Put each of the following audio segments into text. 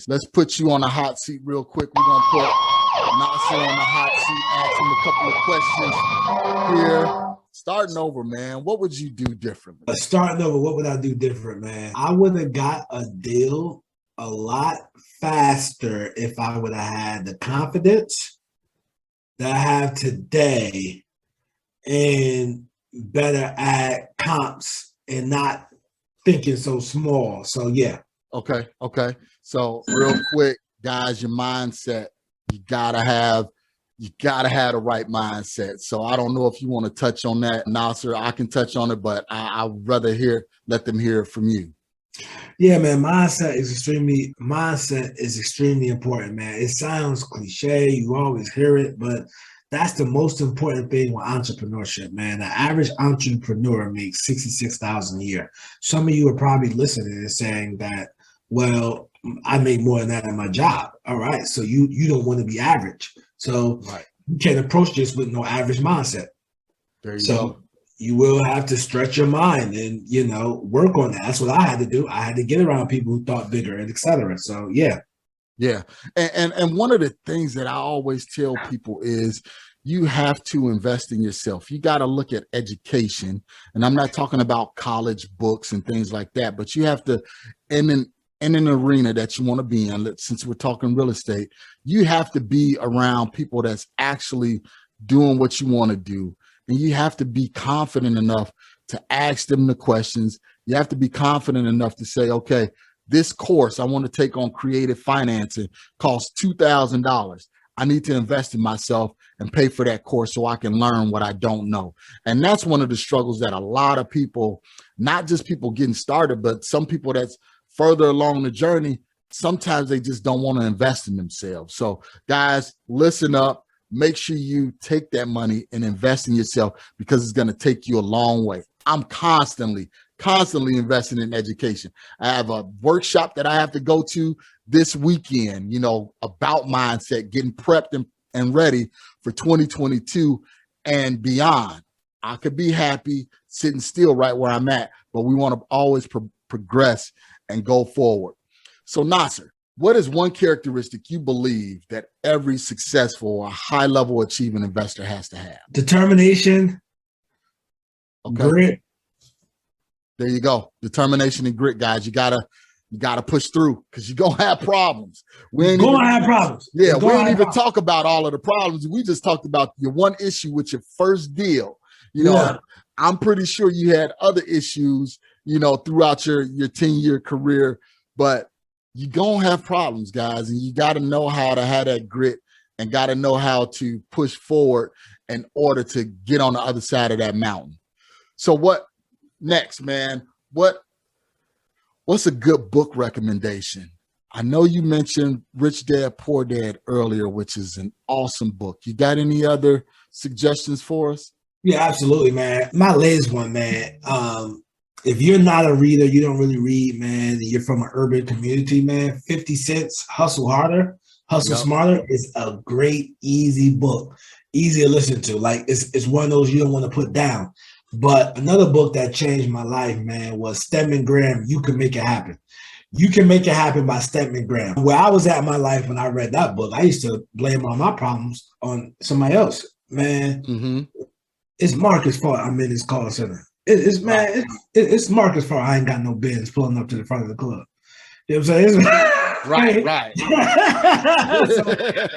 Let's put you on the hot seat real quick. We're going to put Nasar on the hot seat, ask him a couple of questions here. Starting over, man, what would you do differently? Starting over, what would I do different, man? I would have got a deal a lot faster if I would have had the confidence that I have today and better at comps and not thinking so small. So, yeah. Okay. So real quick, guys, your mindset, you gotta have the right mindset. So I don't know if you want to touch on that, Nasar. I can touch on it, but I'd rather let them hear it from you. Yeah, man, mindset is extremely important, man. It sounds cliche, you always hear it, but that's the most important thing with entrepreneurship, man. The average entrepreneur makes $66,000 a year. Some of you are probably listening and saying that, well, I make more than that in my job. All right, so you don't want to be average. So you can't approach this with no average mindset. There you go. You will have to stretch your mind and, work on that. That's what I had to do. I had to get around people who thought bigger and et cetera. So, yeah. Yeah. And one of the things that I always tell people is you have to invest in yourself. You got to look at education. And I'm not talking about college books and things like that, but you have to, in an arena that you want to be in, since we're talking real estate, you have to be around people that's actually doing what you want to do. And you have to be confident enough to ask them the questions. You have to be confident enough to say, okay, this course I want to take on creative financing costs $2,000. I need to invest in myself and pay for that course so I can learn what I don't know. And that's one of the struggles that a lot of people, not just people getting started, but some people that's further along the journey, sometimes they just don't want to invest in themselves. So guys, listen up. Make sure you take that money and invest in yourself because it's going to take you a long way. I'm constantly investing in education. I have a workshop that I have to go to this weekend, about mindset, getting prepped and ready for 2022 and beyond. I could be happy sitting still right where I'm at, but we want to always progress and go forward. So Nasar, what is one characteristic you believe that every successful or high-level achieving investor has to have? Determination, grit. There you go. Determination and grit, guys. You gotta push through because you're gonna have problems. We ain't gonna have problems. Yeah, we ain't even talk about all of the problems. We just talked about your one issue with your first deal. I'm pretty sure you had other issues, throughout your 10-year career, but you're gonna have problems, guys, and you got to know how to have that grit and got to know how to push forward in order to get on the other side of that mountain. So what next, man? What's a good book recommendation? I know you mentioned Rich Dad, Poor Dad earlier, which is an awesome book. You got any other suggestions for us? Yeah, absolutely, man. My latest one, man. If you're not a reader, you don't really read, man, and you're from an urban community, man, 50 Cent's Hustle Harder, Hustle Smarter is a great, easy book, easy to listen to. Like, it's one of those you don't want to put down. But another book that changed my life, man, was Stedman Graham, You Can Make It Happen. You Can Make It Happen by Stedman Graham. Where I was at in my life when I read that book, I used to blame all my problems on somebody else. Man, it's Marcus' fault I'm in this call center. It's Marcus' fault I ain't got no bins pulling up to the front of the club. You know what I'm saying? Right. So,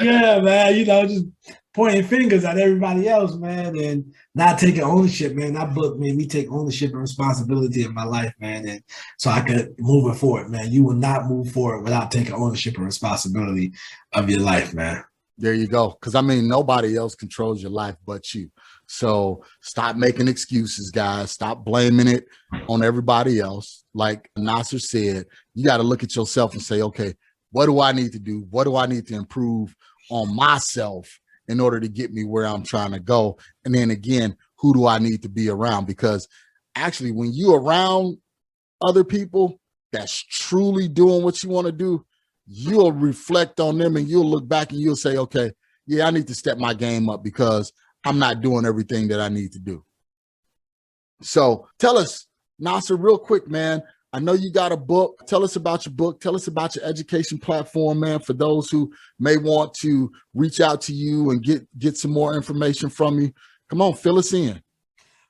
yeah, man, just pointing fingers at everybody else, man, and not taking ownership, man. That book made me take ownership and responsibility of my life, man, and so I could move it forward, man. You will not move forward without taking ownership and responsibility of your life, man. There you go. Because, nobody else controls your life but you. So stop making excuses, guys. Stop blaming it on everybody else. Like Nasar said, you got to look at yourself and say, okay, what do I need to do? What do I need to improve on myself in order to get me where I'm trying to go? And then again, who do I need to be around? Because actually, when you're around other people that's truly doing what you want to do, you'll reflect on them and you'll look back and you'll say, okay, yeah, I need to step my game up because I'm not doing everything that I need to do. So tell us, Nasar, real quick, man, I know you got a book. Tell us about your book. Tell us about your education platform, man, for those who may want to reach out to you and get some more information from you. Come on, fill us in.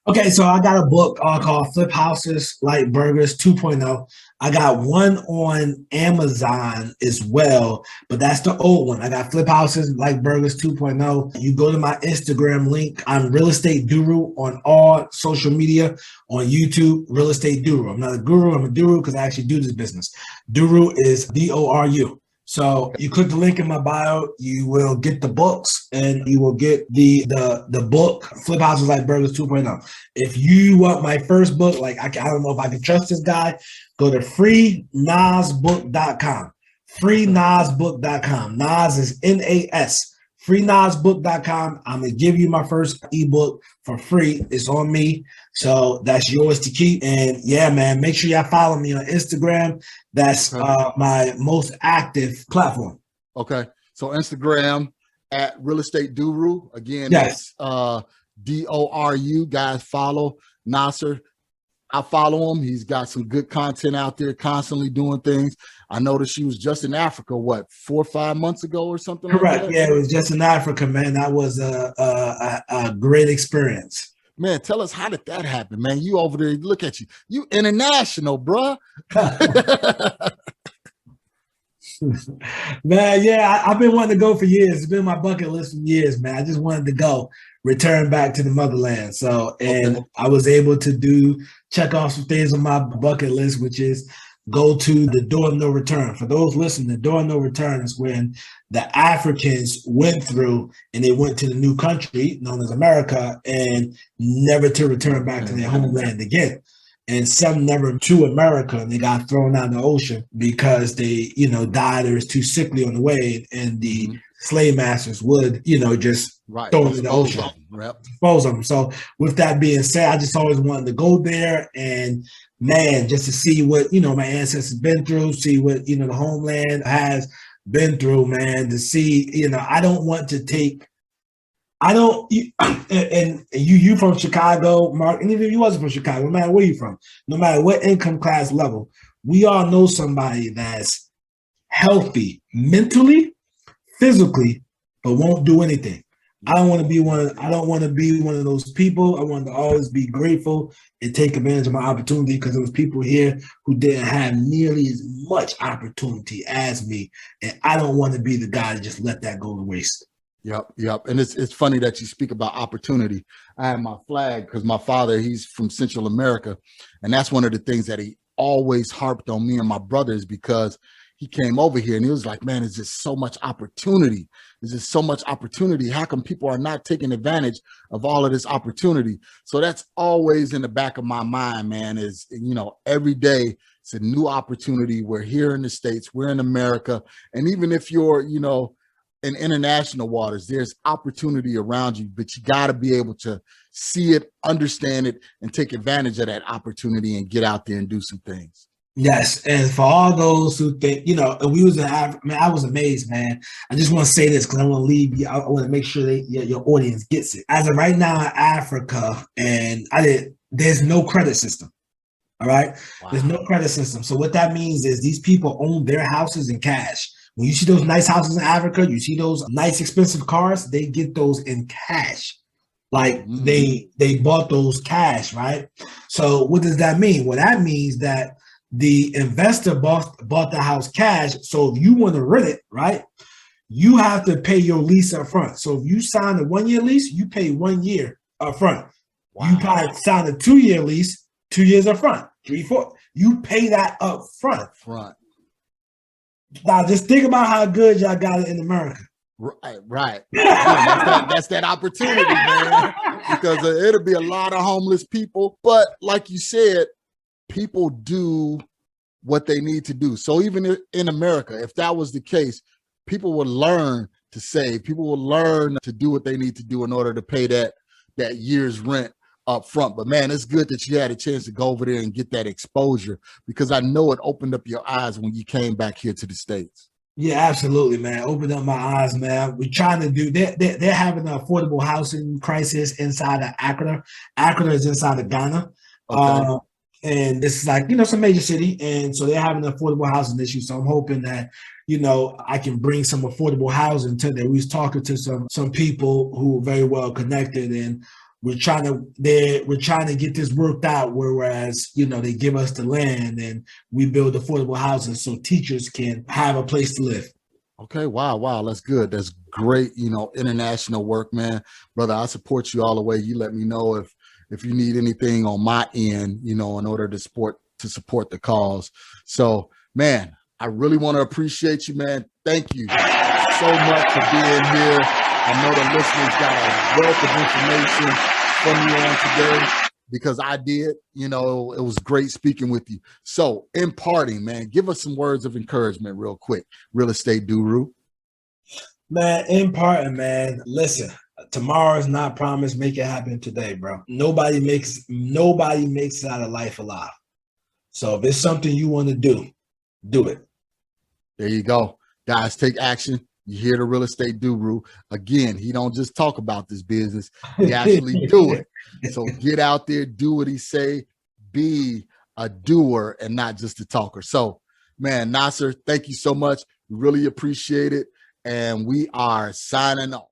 Okay, so I got a book called Flip Houses Like Burgers 2.0. I got one on Amazon as well, but that's the old one. I got Flip Houses Like Burgers 2.0. You go to my Instagram link. I'm Real Estate Guru on all social media, on YouTube, Real Estate Guru. I'm not a guru, I'm a guru because I actually do this business. Guru is D-O-R-U. So you click the link in my bio, you will get the books and you will get the book, Flip Houses Like Burgers 2.0. If you want my first book, like I don't know if I can trust this guy, go to freenasbook.com. Freenasbook.com. Nas is N-A-S. Freenasbook.com. I'm going to give you my first ebook for free. It's on me. So that's yours to keep. And yeah, man, make sure y'all follow me on Instagram. That's my most active platform. Okay. So Instagram at Real Estate Guru. Again, yes. That's D-O-R-U. Guys, follow Nasar. I follow him. He's got some good content out there, constantly doing things. I noticed she was just in Africa, what, 4 or 5 months ago or something? Correct. Like that? Yeah, it was just in Africa, man. That was a great experience. Man, tell us, how did that happen, man? You over there, look at you. You international, bruh. Man, yeah, I've been wanting to go for years. It's been my bucket list for years, man. I just wanted to go, return back to the motherland. So, and I was able to check off some things on my bucket list, which is go to the door of no return. For those listening, the door of no return is when the Africans went through and they went to the new country known as America and never to return back to their homeland again. And some never to America, and they got thrown out in the ocean because they, died or was too sickly on the way, and the slave masters would, just throw them in the ocean, dispose of them. So with that being said, I just always wanted to go there and, man, just to see what, my ancestors been through, see what, the homeland has been through, man, to see, I don't want to take, and you from Chicago, Mark, and even if you wasn't from Chicago, no matter where you're from, no matter what income class level, we all know somebody that's healthy mentally, physically, but won't do anything. I don't want to be one of those people. I want to always be grateful and take advantage of my opportunity, because there was people here who didn't have nearly as much opportunity as me. And I don't want to be the guy to just let that go to waste. Yep. And it's funny that you speak about opportunity. I have my flag because my father, he's from Central America. And that's one of the things that he always harped on me and my brothers, because he came over here and he was like, man, there's just so much opportunity. There's just so much opportunity. How come people are not taking advantage of all of this opportunity? So that's always in the back of my mind, man, is, every day it's a new opportunity. We're here in the States, we're in America. And even if you're, in international waters, there's opportunity around you, but you got to be able to see it, understand it, and take advantage of that opportunity and get out there and do some things. Yes, and for all those who think, and we was in Africa, man, I was amazed, man. I just want to say this because I want to leave you. I want to make sure that your audience gets it. As of right now in Africa, and there's no credit system. All right, wow. There's no credit system. So what that means is these people own their houses in cash. When you see those nice houses in Africa, you see those nice expensive cars, they get those in cash. Like they bought those cash, right? So what does that mean? Well, that means that the investor bought the house cash. So if you want to rent it, right, you have to pay your lease up front. So if you sign a 1-year lease, you pay 1 year up front. Wow. You probably sign a 2-year lease, 2 years up front, 3, 4. You pay that up front. Now, just think about how good y'all got it in America. Right. That's that opportunity, man, because it'll be a lot of homeless people. But like you said, people do what they need to do. So even in America, if that was the case, people would learn to save. People will learn to do what they need to do in order to pay that year's rent up front. But man, it's good that you had a chance to go over there and get that exposure, because I know it opened up your eyes when you came back here to the States. Yeah, absolutely, man. Opened up my eyes, man. We're trying to do, they're having an affordable housing crisis inside of Accra. Accra is inside of Ghana. Okay. and this is like, some major city. And so they're having an affordable housing issue. So I'm hoping that, I can bring some affordable housing to them. We was talking to some people who are very well connected, and we're trying to get this worked out, whereas, they give us the land and we build affordable housing so teachers can have a place to live. Okay, wow, that's good. That's great, international work, man. Brother, I support you all the way. You let me know if you need anything on my end, in order to support the cause. So, man, I really want to appreciate you, man. Thank you so much for being here. I know the listeners got a wealth of information from you on today, because I did. It was great speaking with you. So, in parting, man, give us some words of encouragement real quick. Real estate guru. Man, in parting, man, listen, tomorrow is not promised. Make it happen today, bro. Nobody makes it out of life alive. So if it's something you want to do it. There you go. Guys, take action. You hear the real estate guru. Again, he don't just talk about this business. He actually do it. So get out there, do what he say, be a doer and not just a talker. So, man, Nasar, thank you so much. We really appreciate it. And we are signing off.